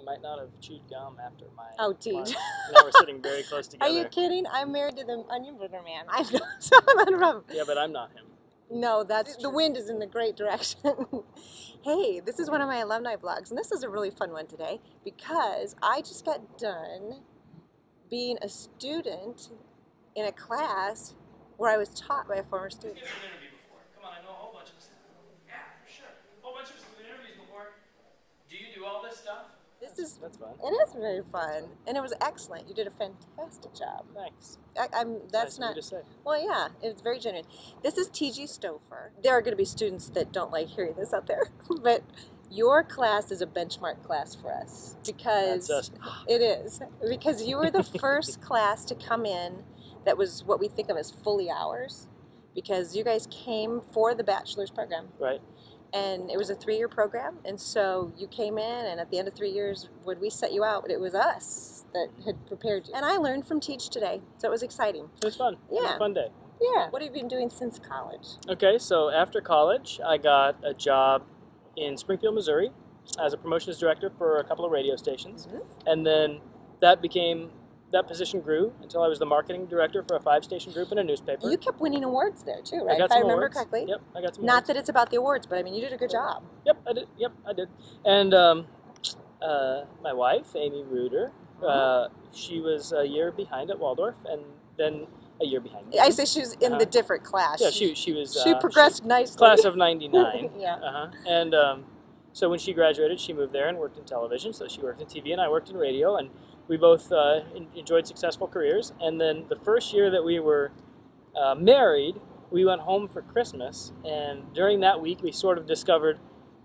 might not have chewed gum after my Teej. lunch. Now we're sitting very close together. Are you kidding? I'm married to the onion burger man. I've not a problem. Yeah, but I'm not him. No, the wind is in the great direction. Hey, this is one of my alumni vlogs, and this is a really fun one today because I just got done being a student in a class where I was taught by a former student. You've an interview before. Come on, I know a whole bunch of us. Yeah, for sure. A whole bunch of us have been interviews before. Do you do all this stuff? That's fun. It is very fun, and it was excellent. You did a fantastic job. Thanks. That's nice not. of you to say. Well, yeah, it was very genuine. This is Teeg Stouffer. There are going to be students that don't like hearing this out there, but your class is a benchmark class for us because it is because you were the first class to come in that was what we think of as fully hours, because you guys came for the bachelor's program. Right. And it was a 3-year program, and so you came in, and at the end of 3 years, when we set you out, it was us that had prepared you. And I learned from Teeg today, so it was exciting. It was fun. Yeah. It was a fun day. Yeah. What have you been doing since college? Okay, so after college, I got a job in Springfield, Missouri, as a promotions director for a couple of radio stations, and then that position grew until I was the marketing director for a 5-station group in a newspaper. You kept winning awards there too, right? I got if I remember awards. correctly. Yep, I got some Not awards. that it's about the awards, but I mean, you did a good job. Yep, I did. Yep, I did. And my wife, Amy Reuter, she was a year behind at Waldorf, and then a year behind me. I say she was in the different class. Yeah, she was. She progressed nicely. Class of '99. Yeah. And so when she graduated, she moved there and worked in television. So she worked in TV, and I worked in radio, and we both enjoyed successful careers. And then the first year that we were married, we went home for Christmas, and during that week, we sort of discovered,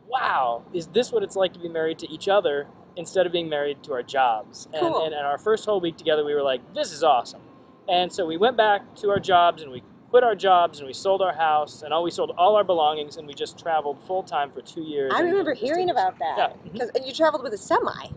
wow, is this what it's like to be married to each other instead of being married to our jobs? Cool. And our first whole week together, we were like, this is awesome. And so we went back to our jobs, and we quit our jobs, and we sold our house, and we sold all our belongings, and we just traveled full-time for 2 years. I remember hearing about that. Yeah. And you traveled with a semi.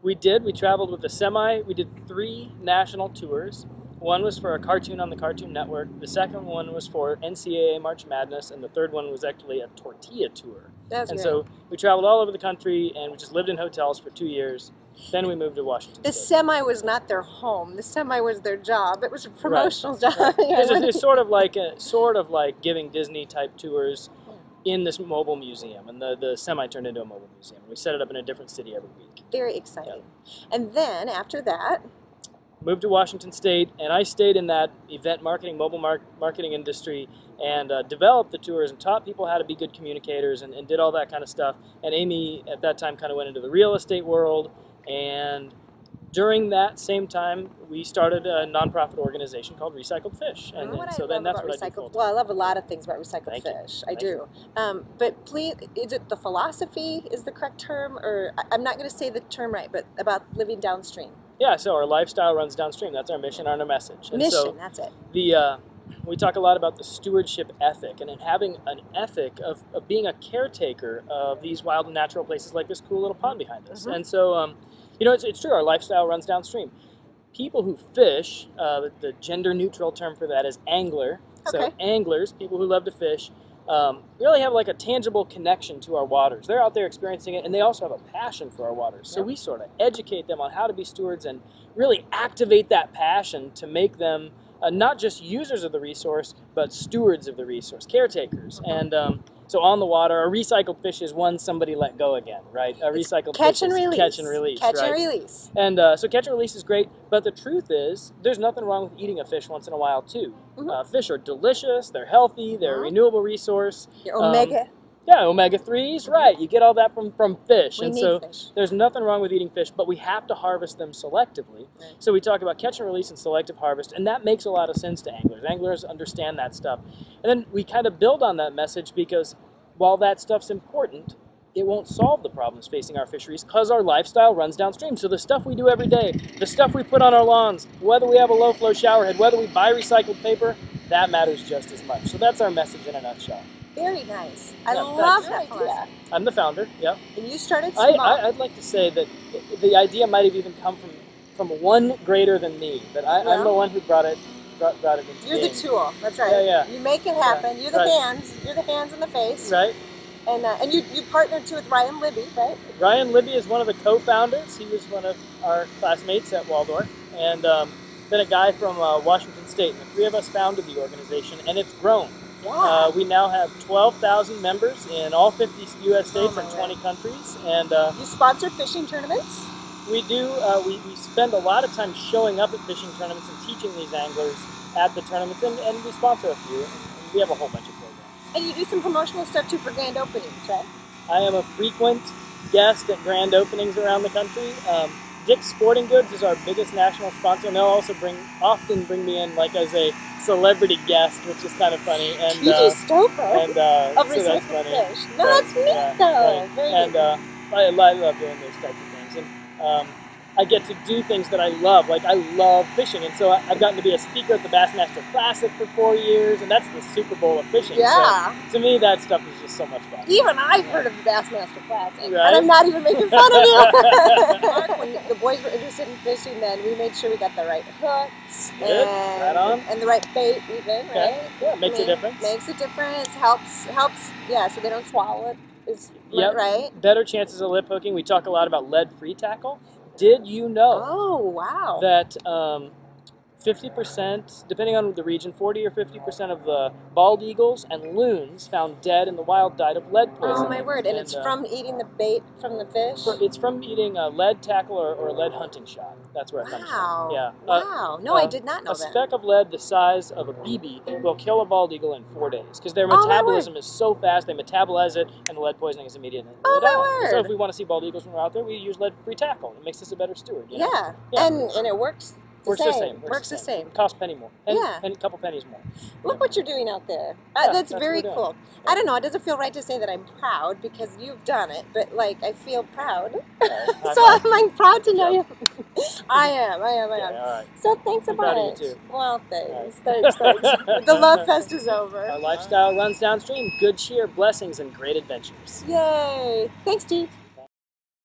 We did. We traveled with a semi. We did 3 national tours. One was for a cartoon on the Cartoon Network. The second one was for NCAA March Madness, and the third one was actually a tortilla tour. That's and great. So we traveled all over the country, and we just lived in hotels for 2 years. Then we moved to Washington The State. semi was not their home. The semi was their job. It was a promotional job. Right. It's sort of like giving Disney type tours in this mobile museum, and the semi turned into a mobile museum. We set it up in a different city every week. Very exciting. And then after that, moved to Washington State, and I stayed in that event marketing, mobile marketing industry, and developed the tours and taught people how to be good communicators and did all that kind of stuff. And Amy at that time kind of went into the real estate world, and during that same time, we started a nonprofit organization called Recycled Fish. And that's what I do. Well, I love a lot of things about recycled Thank you. fish. I do. But please, is it the philosophy is the correct term? Or I'm not going to say the term right, but about living downstream. Yeah, so our lifestyle runs downstream. That's our mission and our message. And so that's it. we talk a lot about the stewardship ethic and having an ethic of being a caretaker of these wild and natural places like this cool little pond behind us. And so, it's true. Our lifestyle runs downstream. People who fish, the gender-neutral term for that is angler. Okay. So anglers, people who love to fish, really have like a tangible connection to our waters. They're out there experiencing it, and they also have a passion for our waters. So we sort of educate them on how to be stewards and really activate that passion to make them not just users of the resource, but stewards of the resource, caretakers. And so on the water, a recycled fish is one somebody let go again, right? A recycled fish is catch and release. Catch and release. And so catch and release is great, but the truth is there's nothing wrong with eating a fish once in a while too. Fish are delicious, they're healthy, they're a renewable resource. Your omega. Yeah, omega-3s, right. You get all that from fish. We need fish. There's nothing wrong with eating fish, but we have to harvest them selectively. Right. So we talk about catch and release and selective harvest, and that makes a lot of sense to anglers. Anglers understand that stuff. And then we kind of build on that message because while that stuff's important, it won't solve the problems facing our fisheries because our lifestyle runs downstream. So the stuff we do every day, the stuff we put on our lawns, whether we have a low-flow shower head, whether we buy recycled paper, that matters just as much. So that's our message in a nutshell. Very nice. I love that idea. I'm the founder, yeah. And you started small. I'd like to say that the idea might have even come from one greater than me, that I'm the one who brought it into You're being. the tool. That's right. Yeah. You make it happen. You're the hands. You're the hands and the face. Right. And you partnered too with Ryan Libby, right? Ryan Libby is one of the co-founders. He was one of our classmates at Waldorf, and then a guy from Washington State. And the three of us founded the organization, and it's grown. Yeah. We now have 12,000 members in all 50 U.S. states and 20 countries. And you sponsor fishing tournaments? We do. We spend a lot of time showing up at fishing tournaments and teaching these anglers at the tournaments, and we sponsor a few. And we have a whole bunch of programs. And you do some promotional stuff too for grand openings, right? I am a frequent guest at grand openings around the country. Dick's Sporting Goods is our biggest national sponsor, and they'll also often bring me in like as a celebrity guest, which is kind of funny. And Teeg Stouffer so of that's Recycled funny. Fish. No, that's neat though. Right. Very And I love doing those types of things, and I get to do things that I love. Like I love fishing, and so I've gotten to be a speaker at the Bassmaster Classic for 4 years, and that's the Super Bowl of fishing. Yeah. So to me, that stuff is just so much fun. Even I've heard of the Bassmaster Classic, Right? and I'm not even making fun of you. When the boys were interested in fishing, then we made sure we got the right hooks and the right bait, even, right? Yeah, makes a difference. Makes a difference. Helps. Yeah, so they don't swallow it. Right? Better chances of lip hooking. We talk a lot about lead-free tackle. Did you know? Oh, wow. That 50%, depending on the region, 40 or 50% of the bald eagles and loons found dead in the wild died of lead poisoning. Oh my word! And it's from eating the bait from the fish. It's from eating a lead tackle or a lead hunting shot. That's where it comes from. Yeah. Wow. No, I did not know that. A speck of lead the size of a BB will kill a bald eagle in 4 days because their metabolism is so fast. They metabolize it, and the lead poisoning is immediate. Oh my word! So if we want to see bald eagles when we're out there, we use lead-free tackle. It makes us a better steward. You know? Yeah. And it works. Works the same. Works the same. Costs a penny more. And a couple pennies more. Look what you're doing out there. That's very cool. I don't know. It doesn't feel right to say that I'm proud because you've done it, but like I feel proud. So I'm like proud to know you. I am. All right. So thanks a bunch. Proud of you too. Well, thanks. The love fest is over. Our lifestyle runs downstream. Good cheer, blessings, and great adventures. Yay! Thanks, Teeg.